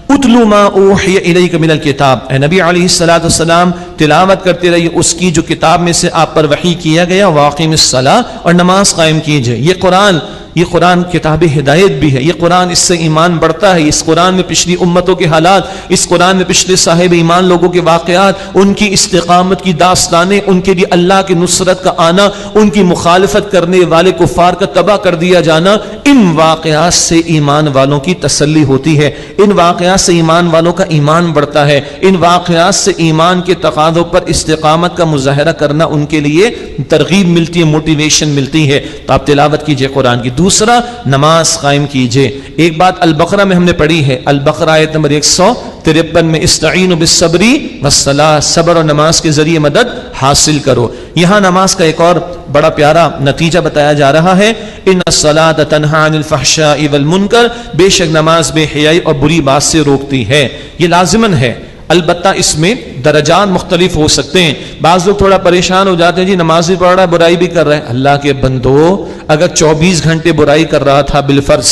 اتلو ما اوحی الیک من الکتاب، اے نبی علیہ الصلوۃ والسلام تلاوت کرتے رہیے اس کی جو کتاب میں سے آپ پر وحی کیا گیا، واقیم الصلاۃ، اور نماز قائم کیجئے۔ یہ قرآن کتاب ہدایت بھی ہے، یہ قرآن اس سے ایمان بڑھتا ہے، اس قرآن میں پچھلی امتوں کے حالات، اس قرآن میں پچھلے صاحب ایمان لوگوں کے واقعات، ان کی استقامت کی داستانیں، ان کے لیے اللہ کی نصرت کا آنا، ان کی مخالفت کرنے والے کفار کا تباہ کر دیا جانا، ان واقعات سے ایمان والوں کی تسلی ہوتی ہے، ان واقعات سے ایمان والوں کا ایمان بڑھتا ہے، ان واقعات سے ایمان کے تقاضوں پر استقامت کا مظاہرہ کرنا ان کے لیے ترغیب ملتی ہے، موٹیویشن ملتی ہے۔ تو آپ تلاوت کیجئے قرآن کی۔ دوسرا، نماز قائم کیجئے۔ ایک بات البقرہ میں ہم نے پڑھی ہے، البقرہ آیت نمبر 153 میں استعینوا بالصبر والصلاۃ، صبر اور نماز کے ذریعے مدد حاصل کرو۔ یہاں نماز کا ایک اور بڑا پیارا نتیجہ بتایا جا رہا ہے، ان الصلاۃ تنہی عن الفحشاء والمنکر، بے شک نماز بے حیائی اور بری بات سے روکتی ہے۔ یہ لازماً ہے، البتہ اس میں درجات مختلف ہو سکتے ہیں۔ بعض لوگ تھوڑا پریشان ہو جاتے ہیں، جی نماز بھی پڑھ رہا ہے برائی بھی کر رہا ہے۔ اللہ کے بندو، اگر 24 گھنٹے برائی کر رہا تھا بالفرض،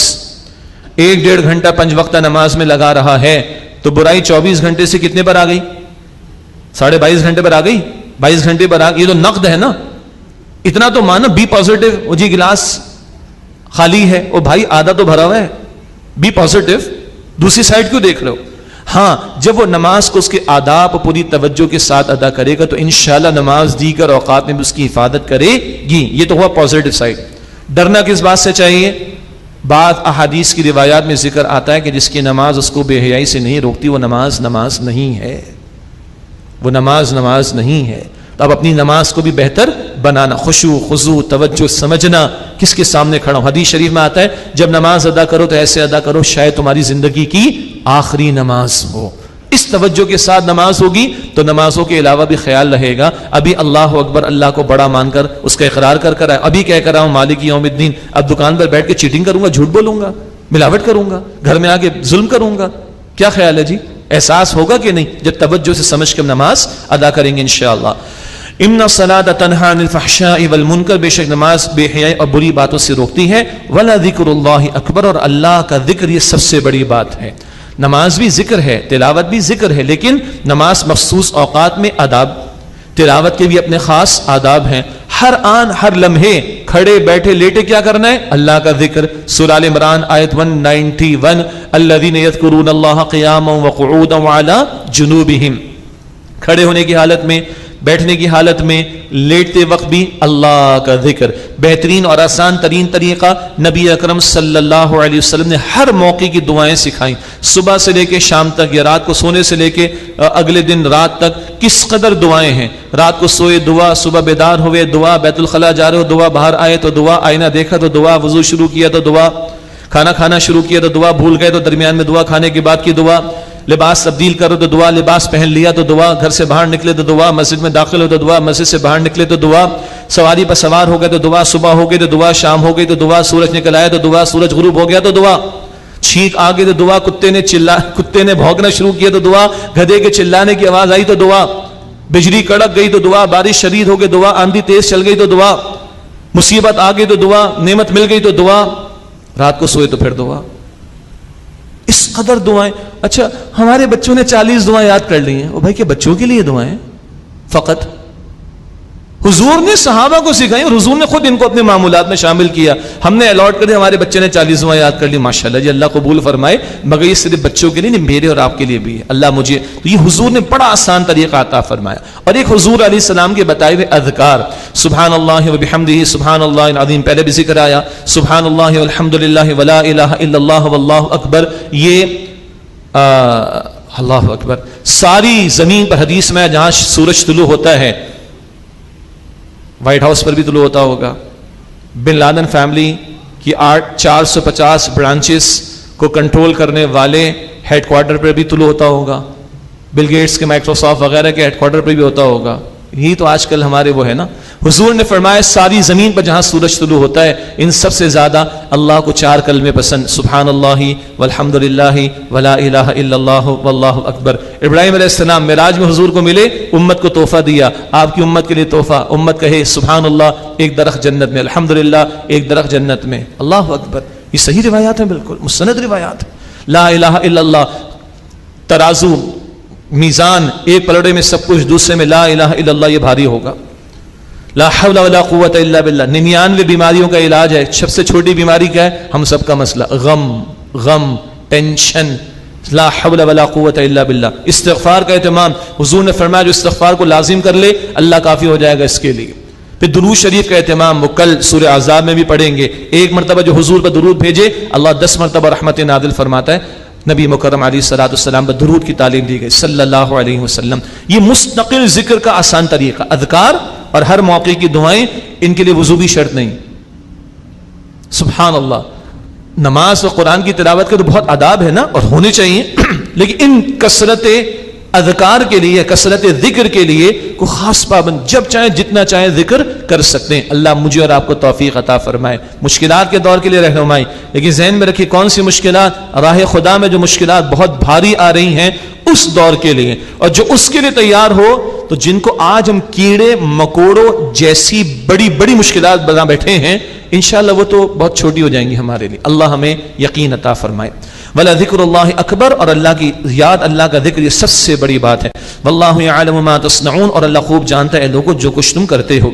1-1.5 گھنٹہ 5 وقتہ نماز میں لگا رہا ہے، تو برائی 24 گھنٹے سے کتنے پر آ گئی؟ 22.5 گھنٹے پر آ گئی، 22 گھنٹے پر آ گئی۔ یہ تو نقد ہے نا، اتنا تو مانو، بی پازیٹو۔ وہ جی گلاس خالی ہے، وہ بھائی آدھا تو بھرا ہوا ہے، بی پازیٹو، دوسری سائڈ کیوں دیکھ رہے ہو؟ ہاں، جب وہ نماز کو اس کے آداب پوری توجہ کے ساتھ ادا کرے گا تو انشاءاللہ نماز دیگر اوقات میں بھی اس کی حفاظت کرے گی۔ یہ تو ہوا پازیٹو سائڈ۔ ڈرنا کس بات سے چاہیے؟ بعض احادیث کی روایات میں ذکر آتا ہے کہ جس کی نماز اس کو بے حیائی سے نہیں روکتی، وہ نماز نہیں ہے، وہ نماز نہیں ہے۔ تو اب اپنی نماز کو بھی بہتر بنانا، خشوع خضوع توجہ سمجھنا، کس کے سامنے کھڑا ہوں۔ حدیث شریف میں آتا ہے جب نماز ادا کرو تو ایسے ادا کرو شاید تمہاری زندگی کی آخری نماز ہو۔ اس توجہ کے ساتھ نماز ہوگی تو نمازوں کے علاوہ بھی خیال رہے گا، ابھی اللہ اکبر، اللہ کو بڑا مان کر اس کا اقرار کر آئے، ابھی کہہ کر رہا ہوں مالک یوم الدین، اب دکان پر بیٹھ کے چیٹنگ کروں گا، جھوٹ بولوں گا، ملاوٹ کروں گا، گھر میں آ کے ظلم کروں گا، کیا خیال ہے جی؟ احساس ہوگا کہ نہیں جب توجہ سے سمجھ کے نماز ادا کریں گے انشاءاللہ۔ ان الصلاۃ تنہی عن الفحشاء والمنکر، بے شک نماز بے حیائی اور بری باتوں سے روکتی ہے۔ ولذکر اللہ اکبر، اور اللہ کا ذکر یہ سب سے بڑی بات ہے۔ نماز بھی ذکر ہے، تلاوت بھی ذکر ہے، لیکن نماز مخصوص اوقات میں آداب، تلاوت کے بھی اپنے خاص آداب ہیں۔ ہر آن ہر لمحے کھڑے بیٹھے لیٹے کیا کرنا ہے؟ اللہ کا ذکر۔ سورہ آل عمران آیت 191، الذین یذکرون اللہ قیاما وقعودا وعلی جنوبہم، کھڑے ہونے کی حالت میں، بیٹھنے کی حالت میں، لیٹتے وقت بھی اللہ کا ذکر۔ بہترین اور آسان ترین طریقہ نبی اکرم صلی اللہ علیہ وسلم نے ہر موقع کی دعائیں سکھائیں، صبح سے لے کے شام تک، یا رات کو سونے سے لے کے اگلے دن رات تک، کس قدر دعائیں ہیں۔ رات کو سوئے دعا، صبح بیدار ہوئے دعا، بیت الخلاء جا رہے ہو دعا، باہر آئے تو دعا، آئینہ دیکھا تو دعا، وضو شروع کیا تو دعا، کھانا کھانا شروع کیا تو دعا، بھول گئے تو درمیان میں دعا، کھانے کے بعد کی دعا، لباس تبدیل کرو تو دعا، لباس پہن لیا تو دعا، گھر سے باہر نکلے تو دعا، مسجد میں داخل ہو تو دعا، مسجد سے باہر نکلے تو دعا، سواری پر سوار ہو گئے تو دعا، صبح ہو گئی تو دعا، شام ہو گئی تو دعا، سورج نکل آیا تو دعا، سورج غروب ہو گیا تو دعا، چھینک آ گئی تو دعا، کتے نے بھونکنا شروع کیا تو دعا، گدھے کے چلانے کی آواز آئی تو دعا، بجلی کڑک گئی تو دعا، بارش شدید ہو گئی دعا، آندھی تیز چل گئی تو دعا، مصیبت آ گئی تو دعا، نعمت مل گئی تو دعا، رات کو سوئے تو پھر دعا۔ اس قدر دعائیں۔ اچھا، ہمارے بچوں نے 40 دعائیں یاد کر لی ہیں، وہ بھائی کہ بچوں کے لیے دعائیں فقط؟ حضور نے صحابہ کو سکھائی اور حضور نے خود ان کو اپنے معمولات میں شامل کیا۔ ہم نے الاٹ کر دیا، ہمارے بچے نے 40 دعائیں یاد کر لی، ماشاءاللہ جی، اللہ قبول فرمائے، مگر یہ صرف بچوں کے لیے نہیں، میرے اور آپ کے لیے بھی ہے۔ اللہ مجھے تو یہ حضور نے بڑا آسان طریقہ عطا فرمایا۔ اور ایک حضور علیہ السلام کے بتائے ہوئے اذکار، سبحان اللہ وبحمدہ، سبحان اللہ العظیم، پہلے بھی ذکر آیا، سبحان اللہ والحمد للہ ولا الہ الا اللہ واللہ اکبر، یہ اللہ اکبر ساری زمین پر حدیث میں جہاں سورج طلوع ہوتا ہے، وائٹ ہاؤس پر بھی طلوع ہوتا ہوگا، بن لادن فیملی کی 450 برانچز کو کنٹرول کرنے والے ہیڈ کوارٹر پر بھی طلوع ہوتا ہوگا، بل گیٹس کے، مائکروسافٹ وغیرہ کے ہیڈ کوارٹر پر بھی ہوتا ہوگا۔ یہی تو آج کل ہمارے وہ ہے نا۔ حضور نے فرمایا ساری زمین پر جہاں سورج طلوع ہوتا ہے، ان سب سے زیادہ اللہ کو 4 کلمے پسند، سبحان اللہ والحمد للہ ولا الہ الا اللہ واللہ اکبر۔ ابراہیم علیہ السلام معراج میں حضور کو ملے، امت کو تحفہ دیا، آپ کی امت کے لیے تحفہ، امت کہے سبحان اللہ ایک درخت جنت میں، الحمدللہ ایک درخت جنت میں، اللہ اکبر۔ یہ صحیح روایات ہیں، بالکل مستند روایات۔ لا الہ الا اللہ، ترازو میزان ایک پلڑے میں سب کچھ، دوسرے میں لا الہ الا اللہ، یہ بھاری ہوگا. لا حول ولا قوت الا باللہ. 99 بیماریوں کا علاج ہے. سب سے چھوٹی بیماری کیا ہے؟ ہم سب کا مسئلہ غم ٹینشن. لا حول ولا قوت الا باللہ. استغفار کا اہتمام. حضور نے فرمایا جو استغفار کو لازم کر لے اللہ کافی ہو جائے گا اس کے لیے. پھر درود شریف کا اہتمام، وہ کل سورہ احزاب میں بھی پڑھیں گے. ایک مرتبہ جو حضور پر درود بھیجے اللہ 10 مرتبہ رحمت نازل فرماتا ہے. نبی مکرم علیہ الصلوۃ والسلام پر درود کی تعلیم دی گئی صلی اللہ علیہ وسلم. یہ مستقل ذکر کا آسان طریقہ. اذکار اور ہر موقع کی دعائیں، ان کے لیے وضو بھی شرط نہیں. سبحان اللہ. نماز و قرآن کی تلاوت کے تو بہت آداب ہے نا، اور ہونے چاہیے، لیکن ان کثرت اذکار کے لیے، کثرت ذکر کے لیے کوئی خاص پابند، جب چاہیں جتنا چاہیں ذکر کر سکتے ہیں. اللہ مجھے اور آپ کو توفیق عطا فرمائے. مشکلات کے دور کے لیے رہنمائی، لیکن ذہن میں رکھیے کون سی مشکلات؟ راہ خدا میں جو مشکلات بہت بھاری آ رہی ہیں اس دور کے لیے، اور جو اس کے لیے تیار ہو تو جن کو آج ہم کیڑے مکوڑوں جیسی بڑی بڑی مشکلات بنا بیٹھے ہیں، انشاءاللہ وہ تو بہت چھوٹی ہو جائیں گی ہمارے لیے. اللہ ہمیں یقین عطا فرمائے. ولا ذکر اللہ اکبر، اور اللہ کی یاد، اللہ کا ذکر، یہ سب سے بڑی بات ہے. واللہ یعلم ما تصنعون، اور اللہ خوب جانتا ہے لوگوں جو کچھ تم کرتے ہو.